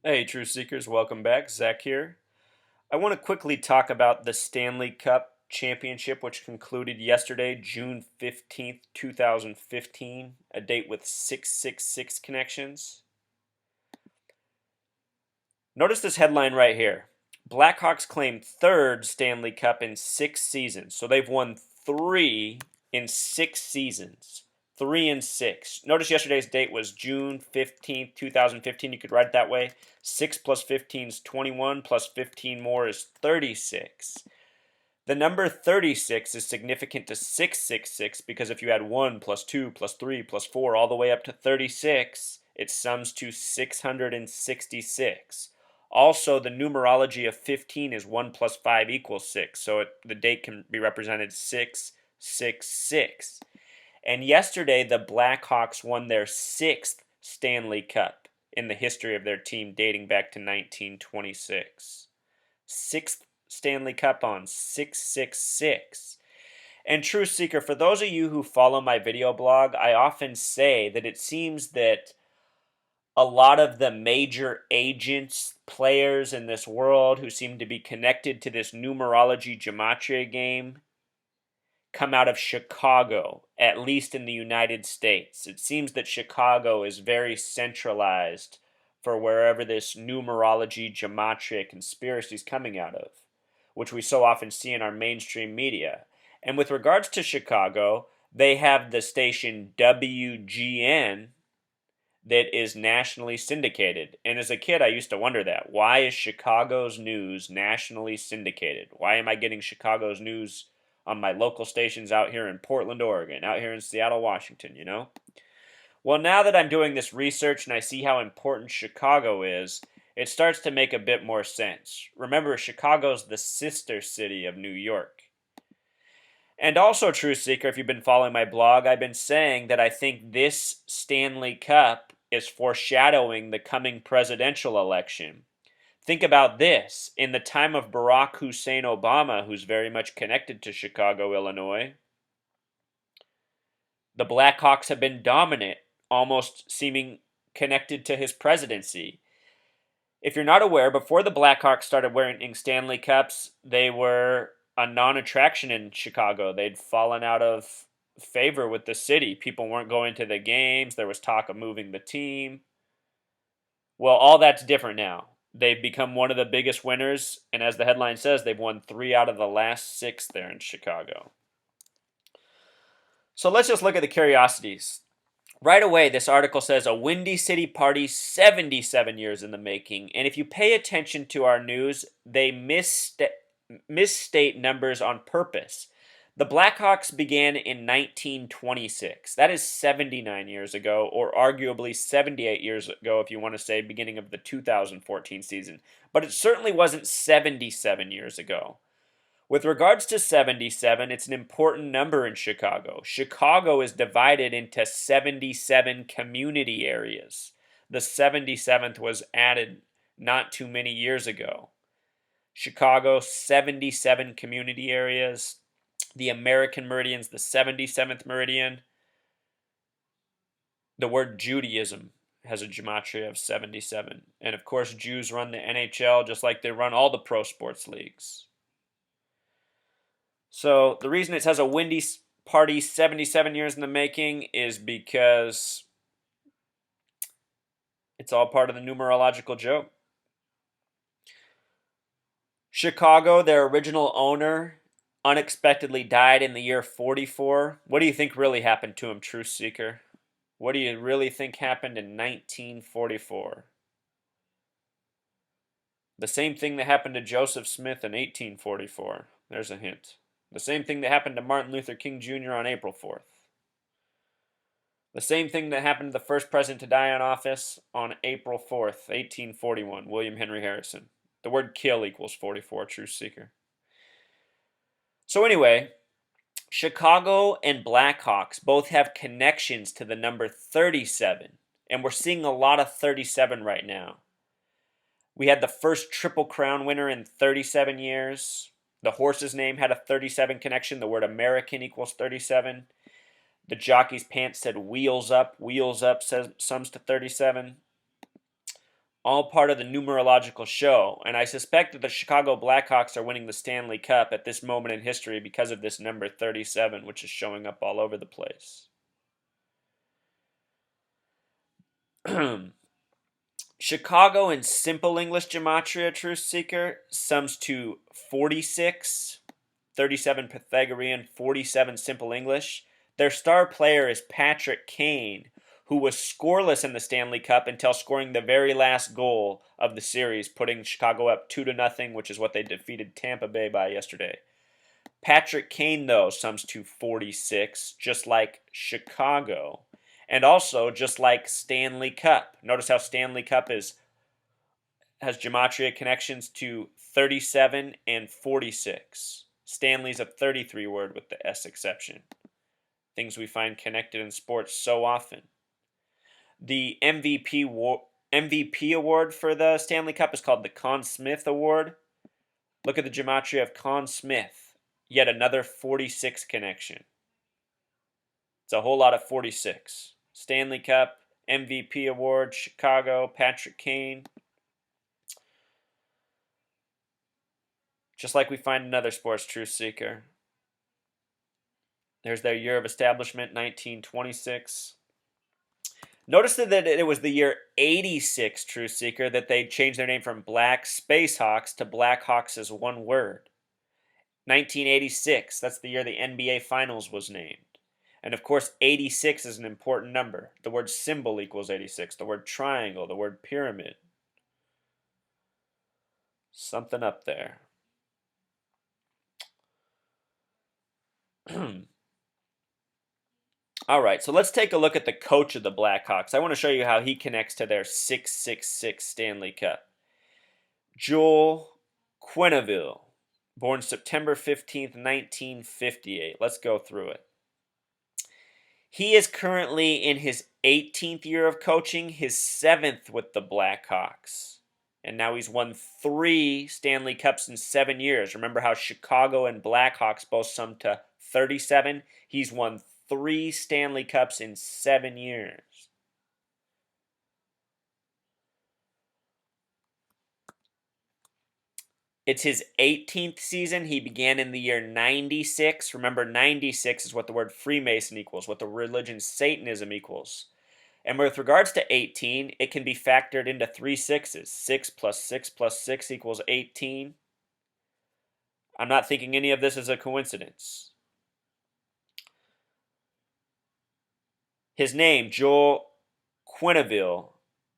Hey, Truth Seekers, welcome back. Zach here. I want to quickly talk about the Stanley Cup Championship, which concluded yesterday, June 15th, 2015, a date with 666 connections. Notice this headline right here. Blackhawks claim third Stanley Cup in 6 seasons. So they've won three in 6 seasons. 3 and 6. Notice yesterday's date was June 15th, 2015. You could write it that way. 6 plus 15 is 21, plus 15 more is 36. The number 36 is significant to 666 because if you add 1 plus 2 plus 3 plus 4 all the way up to 36, it sums to 666. Also, the numerology of 15 is 1 plus 5 equals 6, so the date can be represented 666. And yesterday, the Blackhawks won their sixth Stanley Cup in the history of their team, dating back to 1926. Sixth Stanley Cup on 666. And Truth Seeker, for those of you who follow my video blog, I often say that it seems that a lot of the major agents, players in this world who seem to be connected to this numerology gematria game come out of Chicago, at least in the United States. It seems that Chicago is very centralized for wherever this numerology gematria conspiracy is coming out of, which we so often see in our mainstream media. And with regards to Chicago, they have the station WGN that is nationally syndicated. And as a kid, I used to wonder that. Why is Chicago's news nationally syndicated? Why am I getting Chicago's news on my local stations out here in Portland, Oregon, out here in Seattle, Washington, you know? Well, now that I'm doing this research and I see how important Chicago is, it starts to make a bit more sense. Remember, Chicago's the sister city of New York. And also, Truth Seeker, if you've been following my blog, I've been saying that I think this Stanley Cup is foreshadowing the coming presidential election. Think about this. In the time of Barack Hussein Obama, who's very much connected to Chicago, Illinois, the Blackhawks have been dominant, almost seeming connected to his presidency. If you're not aware, before the Blackhawks started wearing Stanley Cups, they were a non-attraction in Chicago. They'd fallen out of favor with the city. People weren't going to the games. There was talk of moving the team. Well, all that's different now. They've become one of the biggest winners, and as the headline says, they've won 3 out of the last 6 there in Chicago. So let's just look at the curiosities. Right away, this article says, a Windy City party 77 years in the making. And if you pay attention to our news, they misstate numbers on purpose. The Blackhawks began in 1926. That is 79 years ago, or arguably 78 years ago if you want to say beginning of the 2014 season. But it certainly wasn't 77 years ago. With regards to 77, it's an important number in Chicago. Chicago is divided into 77 community areas. The 77th was added not too many years ago. Chicago, 77 community areas. The American meridian's the 77th meridian. The word Judaism has a gematria of 77. And of course, Jews run the NHL just like they run all the pro sports leagues. So the reason it says a Windy party 77 years in the making is because it's all part of the numerological joke. Chicago, their original owner, unexpectedly died in the year 44. What do you think really happened to him, Truth Seeker? What do you really think happened in 1944? The same thing that happened to Joseph Smith in 1844. There's a hint. The same thing that happened to Martin Luther King Jr. on April 4th. The same thing that happened to the first president to die in office on April 4th, 1841, William Henry Harrison. The word kill equals 44, Truth Seeker. So anyway, Chicago and Blackhawks both have connections to the number 37, and we're seeing a lot of 37 right now. We had the first Triple Crown winner in 37 years. The horse's name had a 37 connection. The word American equals 37. The jockey's pants said wheels up sums to 37. All part of the numerological show, and I suspect that the Chicago Blackhawks are winning the Stanley Cup at this moment in history because of this number 37, which is showing up all over the place. Chicago in simple English gematria, Truth Seeker, sums to 46, 37 Pythagorean, 47 simple English. Their star player is Patrick Kane, who was scoreless in the Stanley Cup until scoring the very last goal of the series, putting Chicago up 2-0, which is what they defeated Tampa Bay by yesterday. Patrick Kane, though, sums to 46, just like Chicago, and also just like Stanley Cup. Notice how Stanley Cup has gematria connections to 37 and 46. Stanley's a 33 word with the S exception. Things we find connected in sports so often. The MVP award for the Stanley Cup is called the Conn Smythe Award. Look at the gematria of Conn Smythe. Yet another 46 connection. It's a whole lot of 46. Stanley Cup, MVP Award, Chicago, Patrick Kane. Just like we find another sports truth seeker. There's their year of establishment, 1926. Notice that it was the year 86, Truth Seeker, that they changed their name from Black Space Hawks to Blackhawks as one word. 1986, that's the year the NBA Finals was named. And of course, 86 is an important number. The word symbol equals 86, the word triangle, the word pyramid. Something up there. All right, so let's take a look at the coach of the Blackhawks. I want to show you how he connects to their 666 Stanley Cup. Joel Quenneville, born September 15th, 1958. Let's go through it. He is currently in his 18th year of coaching, his 7th with the Blackhawks. And now he's won 3 Stanley Cups in 7 years. Remember how Chicago and Blackhawks both sum to 37? He's won 3 Stanley Cups in 7 years. It's his 18th season. He began in the year 96. Remember, 96 is what the word Freemason equals, what the religion Satanism equals. And with regards to 18, it can be factored into 3 sixes. 6 plus 6 plus 6 equals 18. I'm not thinking any of this is a coincidence. His name, Joel Quenneville,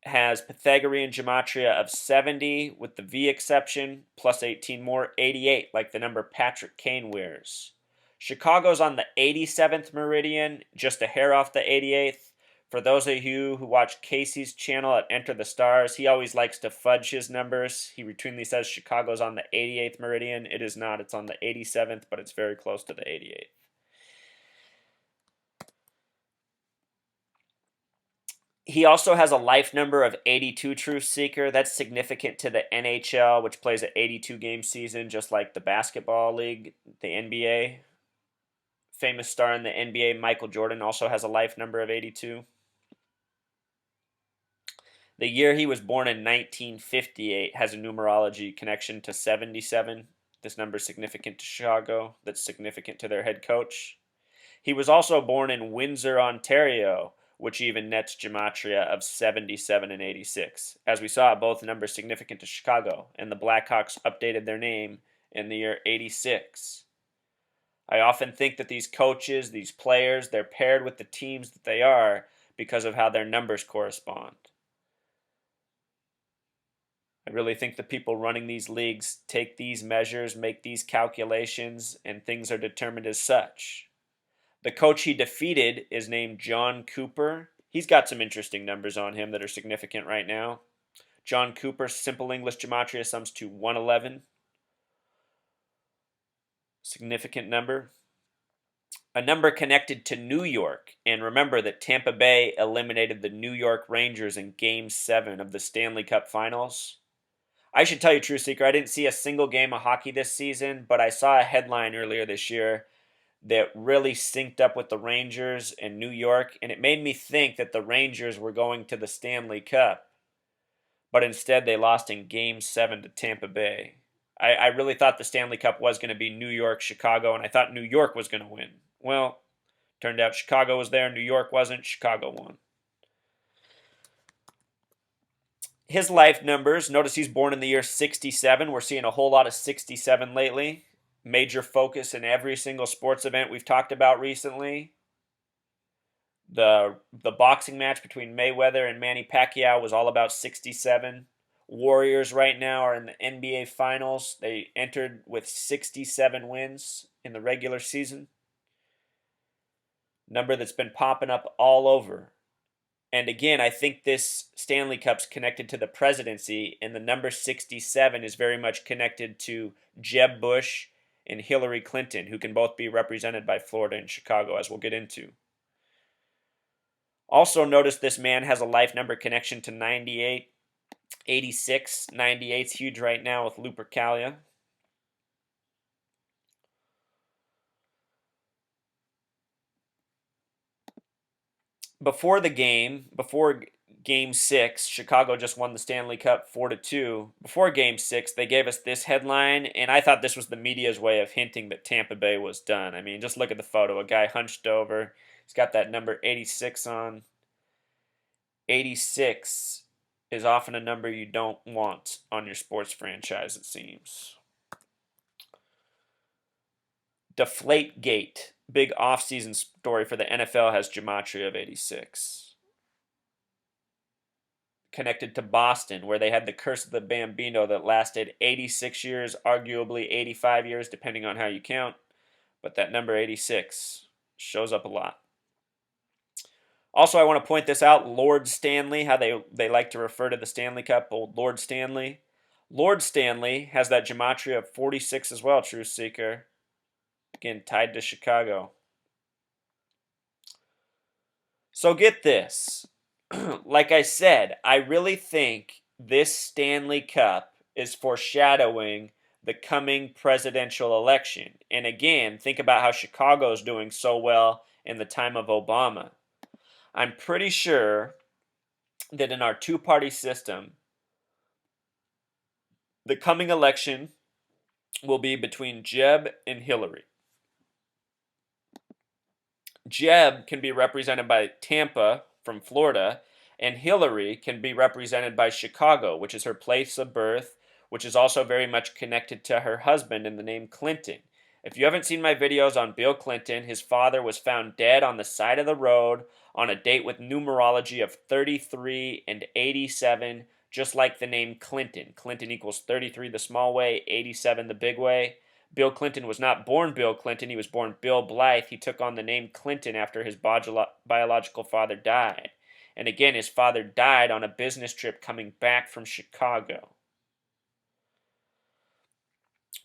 has Pythagorean gematria of 70 with the V exception, plus 18 more, 88, like the number Patrick Kane wears. Chicago's on the 87th meridian, just a hair off the 88th. For those of you who watch Casey's channel at Enter the Stars, he always likes to fudge his numbers. He routinely says Chicago's on the 88th meridian. It is not. It's on the 87th, but it's very close to the 88th. He also has a life number of 82, Truth Seeker. That's significant to the NHL, which plays an 82-game season, just like the basketball league, the NBA. Famous star in the NBA, Michael Jordan, also has a life number of 82. The year he was born in 1958 has a numerology connection to 77. This number is significant to Chicago. That's significant to their head coach. He was also born in Windsor, Ontario, which even nets gematria of 77 and 86. As we saw, both numbers significant to Chicago, and the Blackhawks updated their name in the year 86. I often think that these coaches, these players, they're paired with the teams that they are because of how their numbers correspond. I really think the people running these leagues take these measures, make these calculations, and things are determined as such. The coach he defeated is named John Cooper. He's got some interesting numbers on him that are significant right now. John Cooper's simple English gematria sums to 111. Significant number. A number connected to New York. And remember that Tampa Bay eliminated the New York Rangers in Game 7 of the Stanley Cup Finals. I should tell you, True Seeker, I didn't see a single game of hockey this season, but I saw a headline earlier this year that really synced up with the Rangers and New York, and it made me think that the Rangers were going to the Stanley Cup. but instead they lost in Game 7 to Tampa Bay. I really thought the Stanley Cup was going to be New York, Chicago, and I thought New York was going to win. Well, turned out Chicago was there, New York wasn't, Chicago won. His life numbers, notice he's born in the year 67. We're seeing a whole lot of 67 lately. Major focus in every single sports event we've talked about recently. The boxing match between Mayweather and Manny Pacquiao was all about 67. Warriors right now are in the NBA Finals. They entered with 67 wins in the regular season. Number that's been popping up all over. And again, I think this Stanley Cup's connected to the presidency, and the number 67 is very much connected to Jeb Bush and Hillary Clinton, who can both be represented by Florida and Chicago, as we'll get into. Also notice this man has a life number connection to 98, 86. 98's huge right now with Lupercalia. Before Game 6, Chicago just won the Stanley Cup 4-2. Before Game 6, they gave us this headline, and I thought this was the media's way of hinting that Tampa Bay was done. I mean, just look at the photo. A guy hunched over. He's got that number 86 on. 86 is often a number you don't want on your sports franchise, it seems. Deflategate. Big offseason story for the NFL has gematria of 86. Connected to Boston, where they had the curse of the Bambino that lasted 86 years, arguably 85 years, depending on how you count. But that number 86 shows up a lot. Also, I want to point this out, Lord Stanley, how they like to refer to the Stanley Cup, old Lord Stanley. Lord Stanley has that gematria of 46 as well, Truth Seeker. Again, tied to Chicago. So get this. Like I said, I really think this Stanley Cup is foreshadowing the coming presidential election. And again, think about how Chicago's doing so well in the time of Obama. I'm pretty sure that in our two-party system, the coming election will be between Jeb and Hillary. Jeb can be represented by Tampa from Florida, and Hillary can be represented by Chicago, which is her place of birth, which is also very much connected to her husband in the name Clinton. If you haven't seen my videos on Bill Clinton, his father was found dead on the side of the road on a date with numerology of 33 and 87, just like the name Clinton. Clinton equals 33 the small way, 87 the big way. Bill Clinton was not born Bill Clinton. He was born Bill Blythe. He took on the name Clinton after his biological father died. And again, his father died on a business trip coming back from Chicago.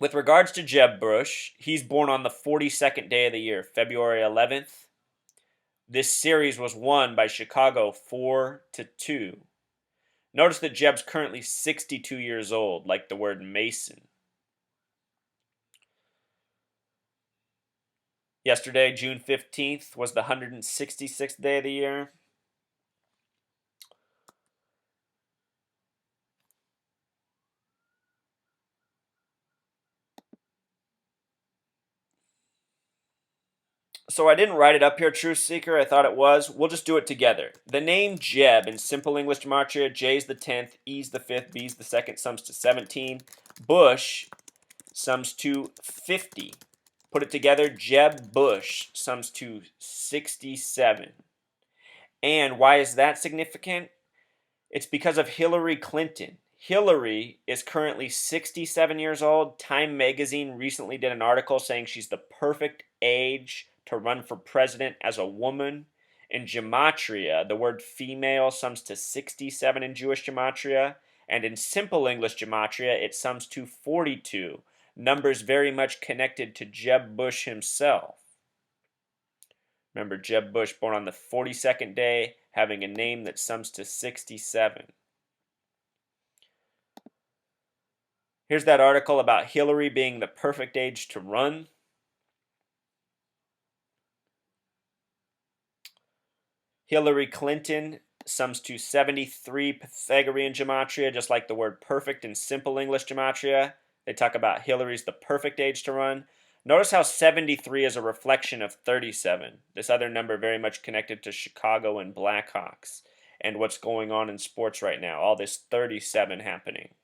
With regards to Jeb Bush, he's born on the 42nd day of the year, February 11th. This series was won by Chicago 4-2. Notice that Jeb's currently 62 years old, like the word Mason. Yesterday, June 15th, was the 166th day of the year. So I didn't write it up here, Truth Seeker. I thought it was. We'll just do it together. The name Jeb in simple English gematria, J's the 10th, E's the 5th, B's the 2nd, sums to 17. Bush sums to 50. Put it together, Jeb Bush sums to 67. And why is that significant? It's because of Hillary Clinton. Hillary is currently 67 years old. Time magazine recently did an article saying she's the perfect age to run for president as a woman. In gematria, the word female sums to 67 in Jewish gematria, and in simple English gematria, it sums to 42. Numbers very much connected to Jeb Bush himself. Remember, Jeb Bush born on the 42nd day, having a name that sums to 67. Here's that article about Hillary being the perfect age to run. Hillary Clinton sums to 73 Pythagorean gematria, just like the word perfect in simple English gematria. They talk about Hillary's the perfect age to run. Notice how 73 is a reflection of 37, this other number very much connected to Chicago and Blackhawks and what's going on in sports right now, all this 37 happening.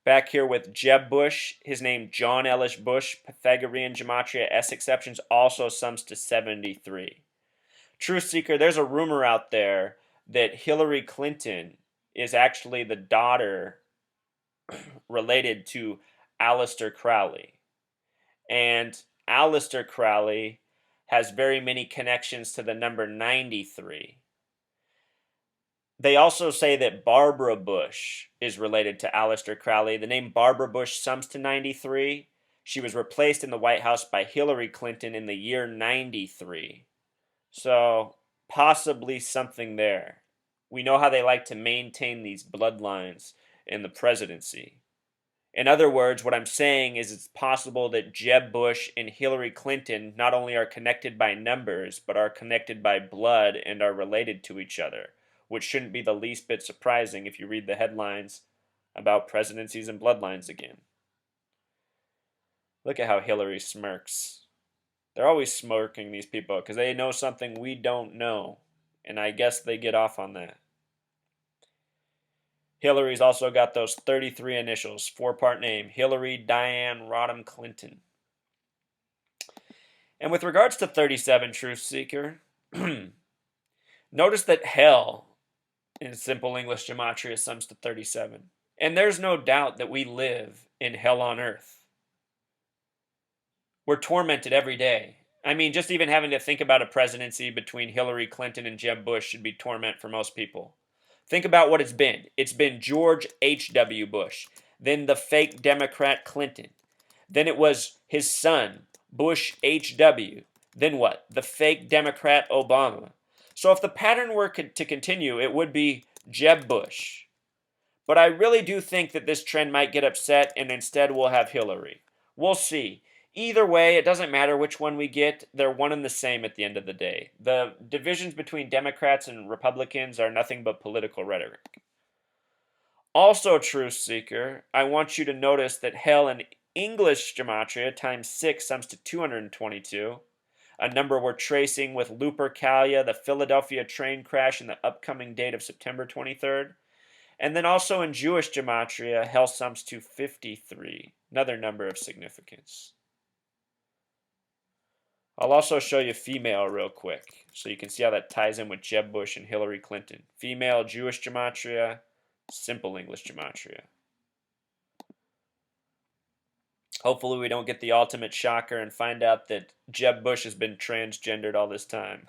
Back here with Jeb Bush, his name John Ellis Bush, Pythagorean gematria S exceptions, also sums to 73. Truth Seeker, there's a rumor out there that Hillary Clinton is actually the daughter related to Aleister Crowley. And Aleister Crowley has very many connections to the number 93. They also say that Barbara Bush is related to Aleister Crowley. The name Barbara Bush sums to 93. She was replaced in the White House by Hillary Clinton in the year 93. So, possibly something there. We know how they like to maintain these bloodlines in the presidency. In other words, what I'm saying is it's possible that Jeb Bush and Hillary Clinton not only are connected by numbers, but are connected by blood and are related to each other, which shouldn't be the least bit surprising if you read the headlines about presidencies and bloodlines again. Look at how Hillary smirks. They're always smirking, these people, because they know something we don't know, and I guess they get off on that. Hillary's also got those 33 initials, 4-part name, Hillary Diane Rodham Clinton. And with regards to 37, Truth Seeker, notice that hell in simple English gematria sums to 37. And there's no doubt that we live in hell on earth. We're tormented every day. I mean, just even having to think about a presidency between Hillary Clinton and Jeb Bush should be torment for most people. Think about what it's been. It's been George H.W. Bush, then the fake Democrat Clinton. Then it was his son, Bush H.W. Then what? The fake Democrat Obama. So if the pattern were to continue, it would be Jeb Bush. But I really do think that this trend might get upset and instead we'll have Hillary. We'll see. Either way, it doesn't matter which one we get. They're one and the same at the end of the day. The divisions between Democrats and Republicans are nothing but political rhetoric. Also, Truth Seeker, I want you to notice that hell in English gematria times 6 sums to 222, a number we're tracing with Lupercalia, the Philadelphia train crash, and the upcoming date of September 23rd. And then also in Jewish gematria, hell sums to 53, another number of significance. I'll also show you female real quick, so you can see how that ties in with Jeb Bush and Hillary Clinton. Female Jewish gematria, simple English gematria. Hopefully we don't get the ultimate shocker and find out that Jeb Bush has been transgendered all this time.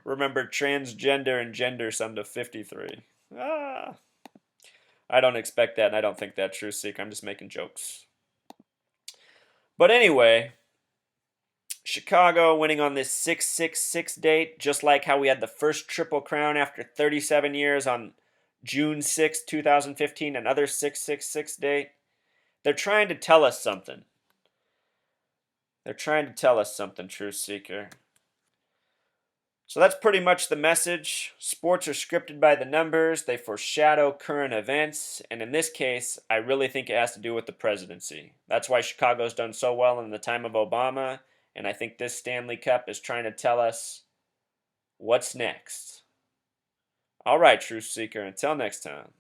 Remember, transgender and gender sum to 53. I don't expect that, and I don't think that, Truth Seeker. I'm just making jokes. But anyway, Chicago winning on this 666 date, just like how we had the first Triple Crown after 37 years on June 6, 2015, another 666 date. They're trying to tell us something. They're trying to tell us something, Truth Seeker. So that's pretty much the message. Sports are scripted by the numbers. They foreshadow current events. And in this case, I really think it has to do with the presidency. That's why Chicago's done so well in the time of Obama. And I think this Stanley Cup is trying to tell us what's next. All right, Truth Seeker, until next time.